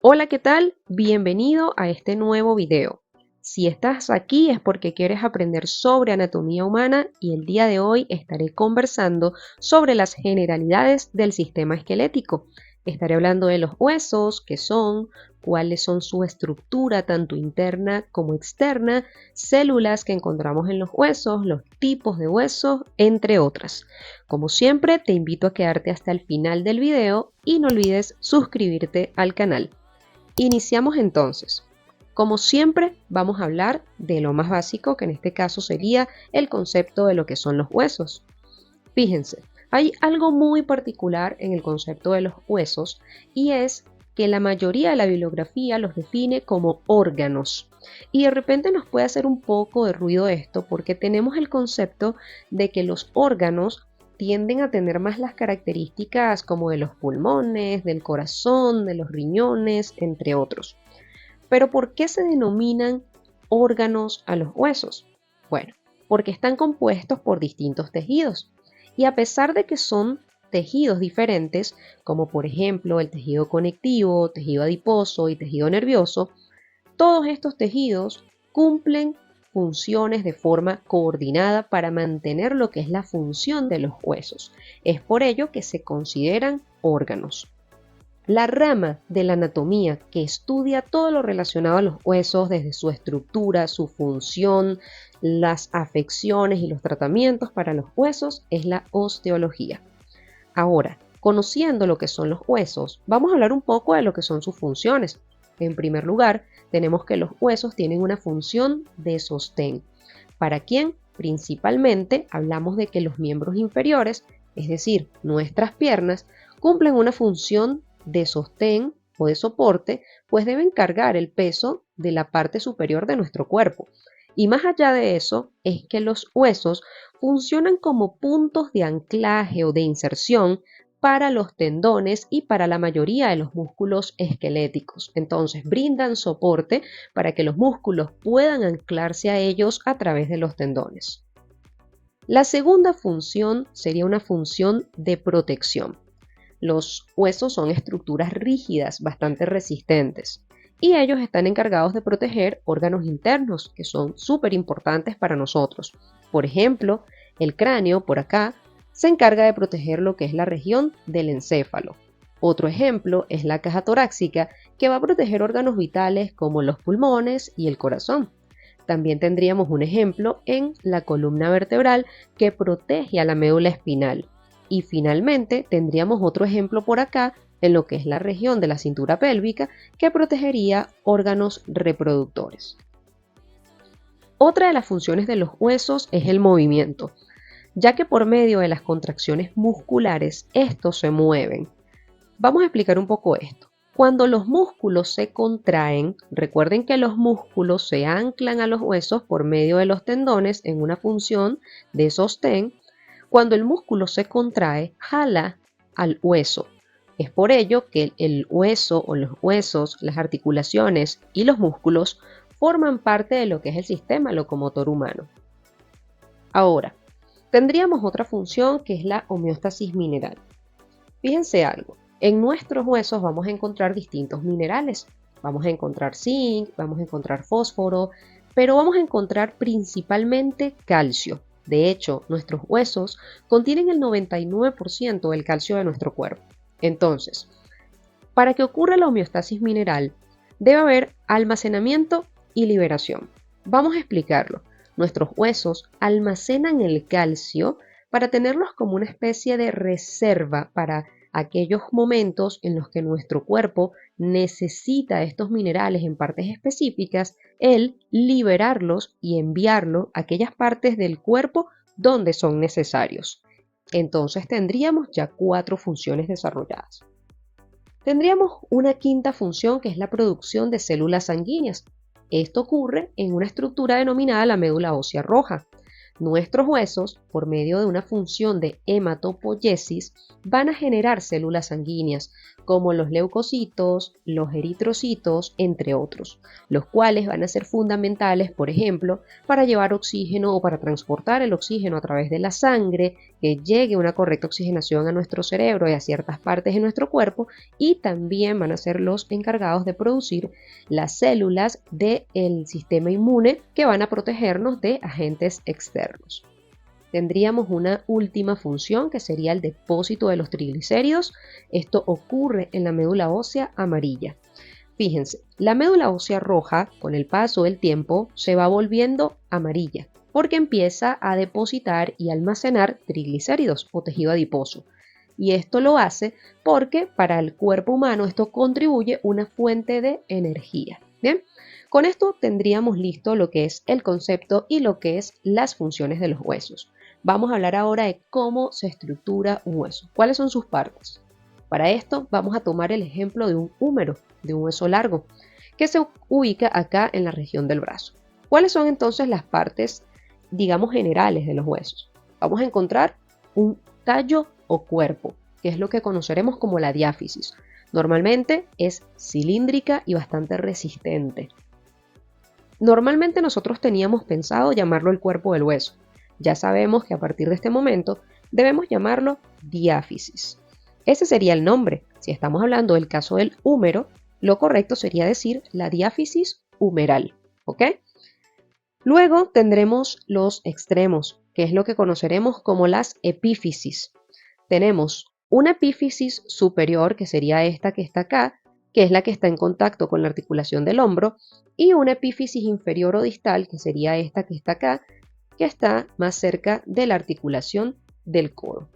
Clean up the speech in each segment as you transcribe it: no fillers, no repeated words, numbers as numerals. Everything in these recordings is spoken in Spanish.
Hola, ¿qué tal? Bienvenido a este nuevo video. Si estás aquí es porque quieres aprender sobre anatomía humana y el día de hoy estaré conversando sobre las generalidades del sistema esquelético. Estaré hablando de los huesos, qué son, cuáles son su estructura tanto interna como externa, células que encontramos en los huesos, los tipos de huesos, entre otras. Como siempre, te invito a quedarte hasta el final del video y no olvides suscribirte al canal. Iniciamos entonces. Como siempre, vamos a hablar de lo más básico, que en este caso sería el concepto de lo que son los huesos. Fíjense, hay algo muy particular en el concepto de los huesos y es que la mayoría de la bibliografía los define como órganos. Y de repente nos puede hacer un poco de ruido esto porque tenemos el concepto de que los órganos tienden a tener más las características como de los pulmones, del corazón, de los riñones, entre otros. Pero ¿por qué se denominan órganos a los huesos? Bueno, porque están compuestos por distintos tejidos. Y a pesar de que son tejidos diferentes, como por ejemplo el tejido conectivo, tejido adiposo y tejido nervioso, todos estos tejidos cumplen funciones de forma coordinada para mantener lo que es la función de los huesos. Es por ello que se consideran órganos. La rama de la anatomía que estudia todo lo relacionado a los huesos, desde su estructura, su función, las afecciones y los tratamientos para los huesos, es la osteología. Ahora, conociendo lo que son los huesos, vamos a hablar un poco de lo que son sus funciones. En primer lugar, tenemos que los huesos tienen una función de sostén. ¿Para quién? Principalmente hablamos de que los miembros inferiores, es decir, nuestras piernas, cumplen una función de sostén o de soporte, pues deben cargar el peso de la parte superior de nuestro cuerpo. Y más allá de eso, es que los huesos funcionan como puntos de anclaje o de inserción para los tendones y para la mayoría de los músculos esqueléticos. Entonces, brindan soporte para que los músculos puedan anclarse a ellos a través de los tendones. La segunda función sería una función de protección. Los huesos son estructuras rígidas, bastante resistentes, y ellos están encargados de proteger órganos internos que son súper importantes para nosotros. Por ejemplo, el cráneo, por acá, se encarga de proteger lo que es la región del encéfalo. Otro ejemplo es la caja torácica, que va a proteger órganos vitales como los pulmones y el corazón. También tendríamos un ejemplo en la columna vertebral que protege a la médula espinal. Y finalmente tendríamos otro ejemplo por acá en lo que es la región de la cintura pélvica que protegería órganos reproductores. Otra de las funciones de los huesos es el movimiento, ya que por medio de las contracciones musculares estos se mueven. Vamos a explicar un poco esto. Cuando los músculos se contraen, recuerden que los músculos se anclan a los huesos por medio de los tendones en una función de sostén. Cuando el músculo se contrae, jala al hueso. Es por ello que el hueso o los huesos, las articulaciones y los músculos forman parte de lo que es el sistema locomotor humano. Ahora, tendríamos otra función que es la homeostasis mineral. Fíjense algo, en nuestros huesos vamos a encontrar distintos minerales. Vamos a encontrar zinc, vamos a encontrar fósforo, pero vamos a encontrar principalmente calcio. De hecho, nuestros huesos contienen el 99% del calcio de nuestro cuerpo. Entonces, para que ocurra la homeostasis mineral, debe haber almacenamiento y liberación. Vamos a explicarlo. Nuestros huesos almacenan el calcio para tenerlos como una especie de reserva para aquellos momentos en los que nuestro cuerpo necesita estos minerales en partes específicas, el liberarlos y enviarlos a aquellas partes del cuerpo donde son necesarios. Entonces tendríamos ya 4 funciones desarrolladas. Tendríamos una quinta función que es la producción de células sanguíneas. Esto ocurre en una estructura denominada la médula ósea roja. Nuestros huesos, por medio de una función de hematopoiesis, van a generar células sanguíneas, como los leucocitos, los eritrocitos, entre otros, los cuales van a ser fundamentales, por ejemplo, para llevar oxígeno o para transportar el oxígeno a través de la sangre, que llegue una correcta oxigenación a nuestro cerebro y a ciertas partes de nuestro cuerpo, y también van a ser los encargados de producir las células del sistema inmune que van a protegernos de agentes externos. Tendríamos una última función que sería el depósito de los triglicéridos. Esto ocurre en la médula ósea amarilla. Fíjense, la médula ósea roja con el paso del tiempo se va volviendo amarilla porque empieza a depositar y almacenar triglicéridos o tejido adiposo. Y esto lo hace porque para el cuerpo humano esto contribuye una fuente de energía. Bien, con esto tendríamos listo lo que es el concepto y lo que es las funciones de los huesos. Vamos a hablar ahora de cómo se estructura un hueso, cuáles son sus partes. Para esto vamos a tomar el ejemplo de un húmero, de un hueso largo, que se ubica acá en la región del brazo. ¿Cuáles son entonces las partes, digamos, generales de los huesos? Vamos a encontrar un tallo o cuerpo, que es lo que conoceremos como la diáfisis. Normalmente es cilíndrica y bastante resistente. Normalmente nosotros teníamos pensado llamarlo el cuerpo del hueso. Ya sabemos que a partir de este momento debemos llamarlo diáfisis. Ese sería el nombre. Si estamos hablando del caso del húmero, lo correcto sería decir la diáfisis humeral. ¿Ok? Luego tendremos los extremos, que es lo que conoceremos como las epífisis. Tenemos una epífisis superior, que sería esta que está acá, que es la que está en contacto con la articulación del hombro, y una epífisis inferior o distal, que sería esta que está acá, que está más cerca de la articulación del codo.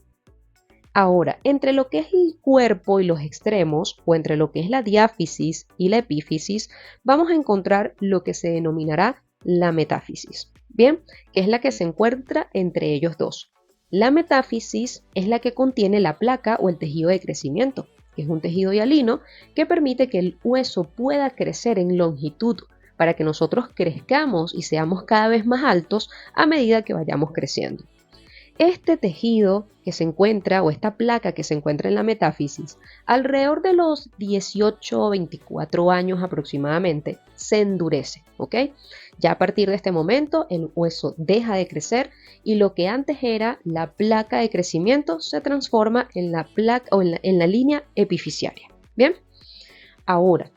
Ahora, entre lo que es el cuerpo y los extremos, o entre lo que es la diáfisis y la epífisis, vamos a encontrar lo que se denominará la metáfisis, ¿bien? Que es la que se encuentra entre ellos dos. La metáfisis es la que contiene la placa o el tejido de crecimiento, que es un tejido hialino que permite que el hueso pueda crecer en longitud para que nosotros crezcamos y seamos cada vez más altos a medida que vayamos creciendo. Este tejido que se encuentra, o esta placa que se encuentra en la metáfisis, alrededor de los 18 o 24 años aproximadamente, se endurece, ¿ok? Ya a partir de este momento el hueso deja de crecer y lo que antes era la placa de crecimiento se transforma en la placa o en la línea epifisiaria. Bien, ahora,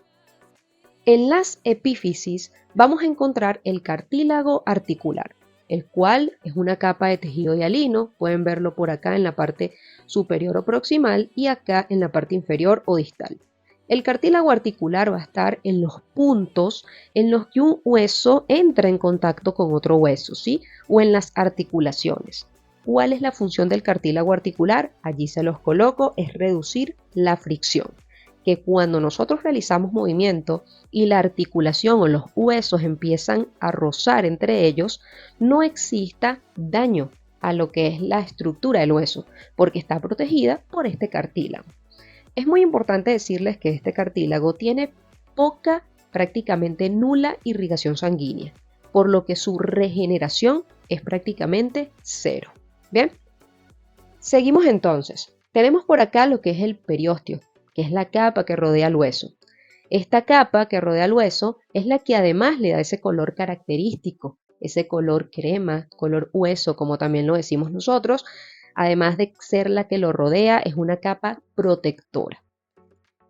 en las epífisis vamos a encontrar el cartílago articular, el cual es una capa de tejido hialino. Pueden verlo por acá en la parte superior o proximal y acá en la parte inferior o distal. El cartílago articular va a estar en los puntos en los que un hueso entra en contacto con otro hueso, ¿sí? O en las articulaciones. ¿Cuál es la función del cartílago articular? Allí se los coloco, es reducir la fricción. Que cuando nosotros realizamos movimiento y la articulación o los huesos empiezan a rozar entre ellos, no exista daño a lo que es la estructura del hueso, porque está protegida por este cartílago. Es muy importante decirles que este cartílago tiene poca, prácticamente nula irrigación sanguínea, por lo que su regeneración es prácticamente cero. Bien, seguimos entonces. Tenemos por acá lo que es el periósteo, que es la capa que rodea el hueso. Esta capa que rodea el hueso es la que además le da ese color característico, ese color crema, color hueso, como también lo decimos nosotros. Además de ser la que lo rodea, es una capa protectora.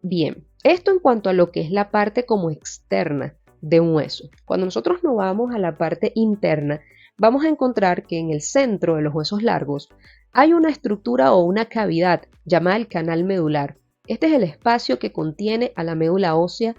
Bien, esto en cuanto a lo que es la parte como externa de un hueso. Cuando nosotros nos vamos a la parte interna, vamos a encontrar que en el centro de los huesos largos hay una estructura o una cavidad llamada el canal medular. Este es el espacio que contiene a la médula ósea,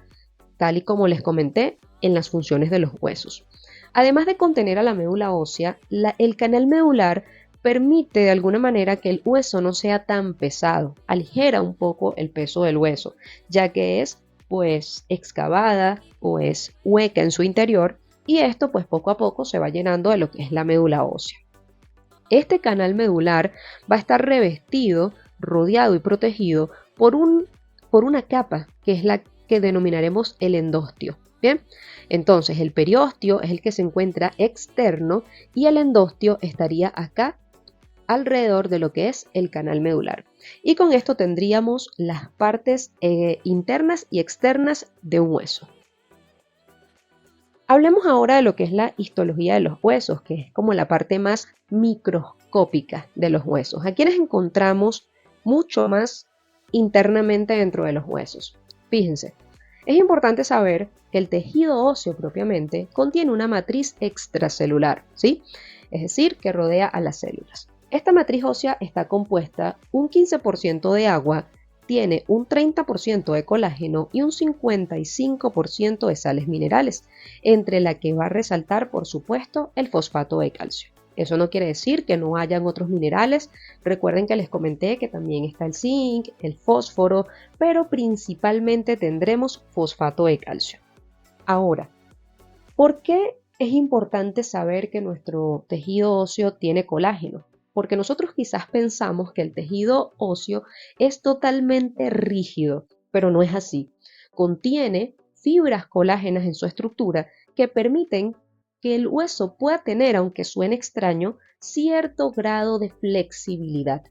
tal y como les comenté, en las funciones de los huesos. Además de contener a la médula ósea, el canal medular permite de alguna manera que el hueso no sea tan pesado, aligera un poco el peso del hueso, ya que es pues excavada o es hueca en su interior, y esto pues poco a poco se va llenando de lo que es la médula ósea. Este canal medular va a estar revestido, rodeado y protegido por una capa que es la que denominaremos el endostio. Bien, entonces el periósteo es el que se encuentra externo y el endostio estaría acá alrededor de lo que es el canal medular. Y con esto tendríamos las partes internas y externas de un hueso. Hablemos ahora de lo que es la histología de los huesos, que es como la parte más microscópica de los huesos. Aquí les encontramos mucho más internamente dentro de los huesos. Fíjense, es importante saber que el tejido óseo propiamente contiene una matriz extracelular, ¿sí? Es decir, que rodea a las células. Esta matriz ósea está compuesta un 15% de agua, tiene un 30% de colágeno y un 55% de sales minerales, entre la que va a resaltar, por supuesto, el fosfato de calcio. Eso no quiere decir que no hayan otros minerales. Recuerden que les comenté que también está el zinc, el fósforo, pero principalmente tendremos fosfato de calcio. Ahora, ¿por qué es importante saber que nuestro tejido óseo tiene colágeno? Porque nosotros quizás pensamos que el tejido óseo es totalmente rígido, pero no es así. Contiene fibras colágenas en su estructura que permiten que el hueso pueda tener, aunque suene extraño, cierto grado de flexibilidad.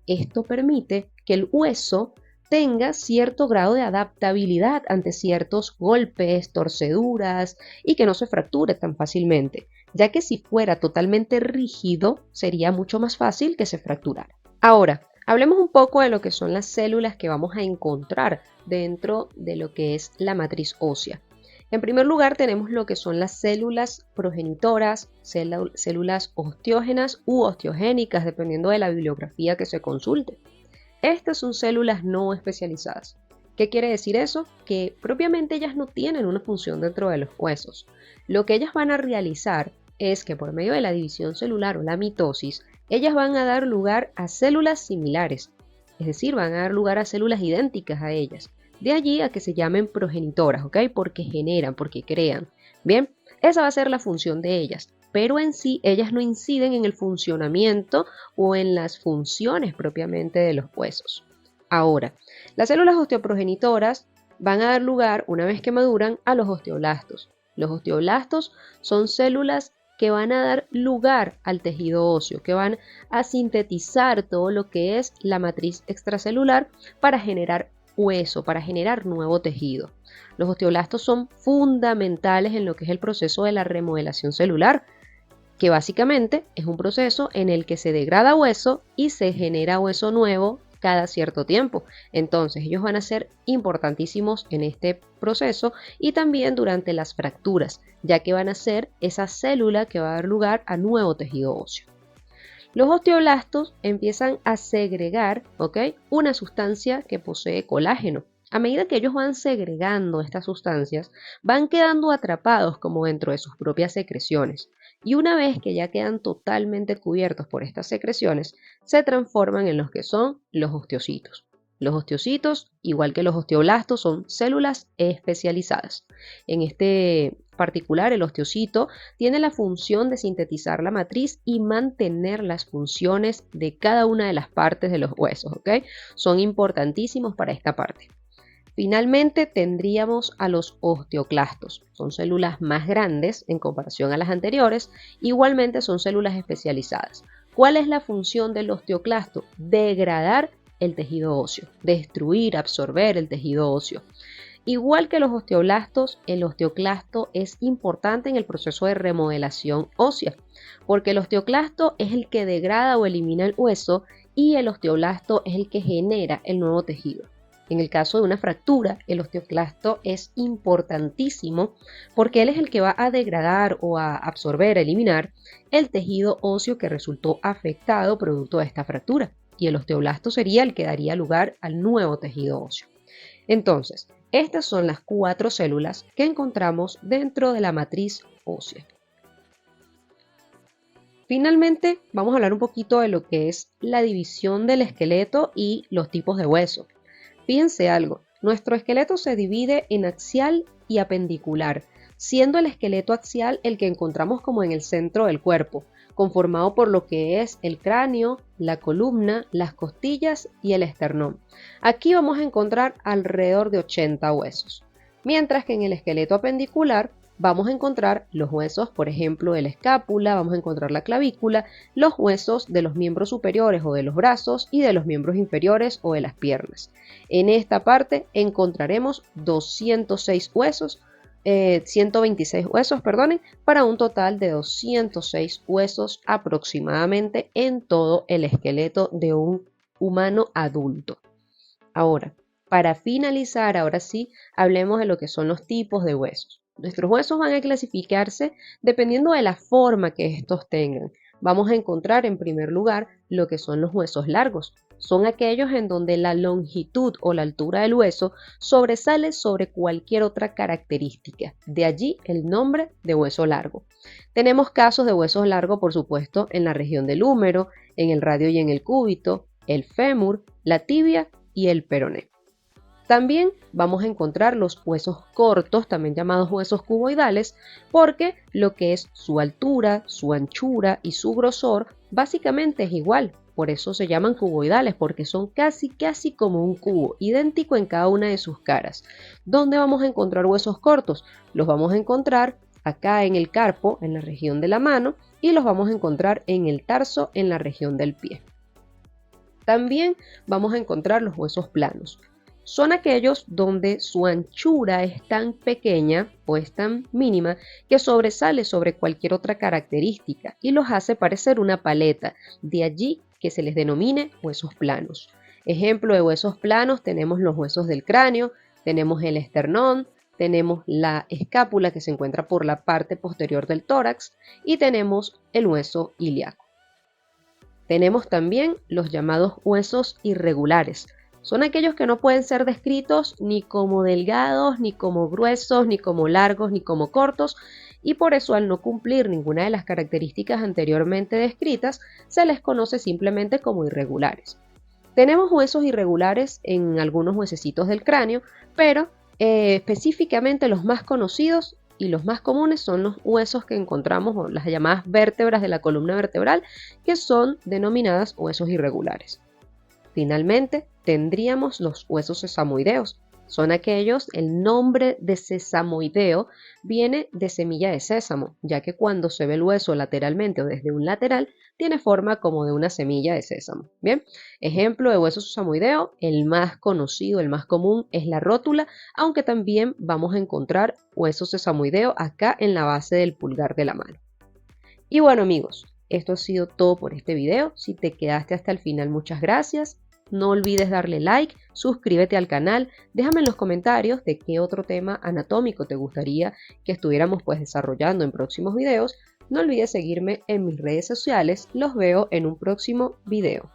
Esto permite que el hueso tenga cierto grado de adaptabilidad ante ciertos golpes, torceduras y que no se fracture tan fácilmente, ya que si fuera totalmente rígido sería mucho más fácil que se fracturara. Ahora, hablemos un poco de lo que son las células que vamos a encontrar dentro de lo que es la matriz ósea. En primer lugar tenemos lo que son las células progenitoras, células osteógenas u osteogénicas, dependiendo de la bibliografía que se consulte. Estas son células no especializadas. ¿Qué quiere decir eso? Que propiamente ellas no tienen una función dentro de los huesos. Lo que ellas van a realizar es que por medio de la división celular o la mitosis, ellas van a dar lugar a células similares, es decir, van a dar lugar a células idénticas a ellas. De allí a que se llamen progenitoras, ¿ok? Porque generan, porque crean. Bien, esa va a ser la función de ellas, pero en sí ellas no inciden en el funcionamiento o en las funciones propiamente de los huesos. Ahora, las células osteoprogenitoras van a dar lugar, una vez que maduran, a los osteoblastos. Los osteoblastos son células que van a dar lugar al tejido óseo, que van a sintetizar todo lo que es la matriz extracelular para generar hueso, para generar nuevo tejido. Los osteoblastos son fundamentales en lo que es el proceso de la remodelación celular, que básicamente es un proceso en el que se degrada hueso y se genera hueso nuevo cada cierto tiempo. Entonces ellos van a ser importantísimos en este proceso y también durante las fracturas, ya que van a ser esa célula que va a dar lugar a nuevo tejido óseo. Los osteoblastos empiezan a segregar, ¿ok?, una sustancia que posee colágeno. A medida que ellos van segregando estas sustancias, van quedando atrapados como dentro de sus propias secreciones. Y una vez que ya quedan totalmente cubiertos por estas secreciones, se transforman en los que son los osteocitos. Los osteocitos, igual que los osteoblastos, son células especializadas. En este particular, el osteocito tiene la función de sintetizar la matriz y mantener las funciones de cada una de las partes de los huesos, ¿ok? Son importantísimos para esta parte. Finalmente tendríamos a los osteoclastos. Son células más grandes en comparación a las anteriores. Igualmente son células especializadas. ¿Cuál es la función del osteoclasto? Degradar el tejido óseo, destruir, absorber el tejido óseo. Igual que los osteoblastos, el osteoclasto es importante en el proceso de remodelación ósea, porque el osteoclasto es el que degrada o elimina el hueso y el osteoblasto es el que genera el nuevo tejido. En el caso de una fractura, el osteoclasto es importantísimo porque él es el que va a degradar o a absorber, a eliminar el tejido óseo que resultó afectado producto de esta fractura. Y el osteoblasto sería el que daría lugar al nuevo tejido óseo. Entonces, estas son las 4 células que encontramos dentro de la matriz ósea. Finalmente, vamos a hablar un poquito de lo que es la división del esqueleto y los tipos de hueso. Fíjense algo, nuestro esqueleto se divide en axial y apendicular, siendo el esqueleto axial el que encontramos como en el centro del cuerpo, conformado por lo que es el cráneo, la columna, las costillas y el esternón. Aquí vamos a encontrar alrededor de 80 huesos, mientras que en el esqueleto apendicular vamos a encontrar los huesos, por ejemplo, de la escápula, vamos a encontrar la clavícula, los huesos de los miembros superiores o de los brazos y de los miembros inferiores o de las piernas. En esta parte encontraremos 206 huesos, 126 huesos, perdonen, para un total de 206 huesos aproximadamente en todo el esqueleto de un humano adulto. Ahora, para finalizar, ahora sí, hablemos de lo que son los tipos de huesos. Nuestros huesos van a clasificarse dependiendo de la forma que estos tengan. Vamos a encontrar en primer lugar lo que son los huesos largos. Son aquellos en donde la longitud o la altura del hueso sobresale sobre cualquier otra característica. De allí el nombre de hueso largo. Tenemos casos de huesos largos, por supuesto, en la región del húmero, en el radio y en el cúbito, el fémur, la tibia y el peroné. También vamos a encontrar los huesos cortos, también llamados huesos cuboidales, porque lo que es su altura, su anchura y su grosor básicamente es igual. Por eso se llaman cuboidales, porque son casi como un cubo, idéntico en cada una de sus caras. ¿Dónde vamos a encontrar huesos cortos? Los vamos a encontrar acá en el carpo, en la región de la mano, y los vamos a encontrar en el tarso, en la región del pie. También vamos a encontrar los huesos planos. Son aquellos donde su anchura es tan pequeña o es tan mínima que sobresale sobre cualquier otra característica y los hace parecer una paleta, de allí que se les denomine huesos planos. Ejemplo de huesos planos tenemos los huesos del cráneo, tenemos el esternón, tenemos la escápula que se encuentra por la parte posterior del tórax y tenemos el hueso ilíaco. Tenemos también los llamados huesos irregulares. Son aquellos que no pueden ser descritos ni como delgados, ni como gruesos, ni como largos, ni como cortos, y por eso al no cumplir ninguna de las características anteriormente descritas, se les conoce simplemente como irregulares. Tenemos huesos irregulares en algunos huesecitos del cráneo, pero específicamente los más conocidos y los más comunes son los huesos que encontramos, o las llamadas vértebras de la columna vertebral, que son denominadas huesos irregulares. Finalmente, tendríamos los huesos sesamoideos. Son aquellos, el nombre de sesamoideo viene de semilla de sésamo, ya que cuando se ve el hueso lateralmente o desde un lateral, tiene forma como de una semilla de sésamo. Bien, ejemplo de hueso sesamoideo, el más conocido, el más común es la rótula, aunque también vamos a encontrar hueso sesamoideo acá en la base del pulgar de la mano. Y bueno amigos, esto ha sido todo por este video. Si te quedaste hasta el final, muchas gracias. No olvides darle like, suscríbete al canal, déjame en los comentarios de qué otro tema anatómico te gustaría que estuviéramos desarrollando en próximos videos. No olvides seguirme en mis redes sociales, los veo en un próximo video.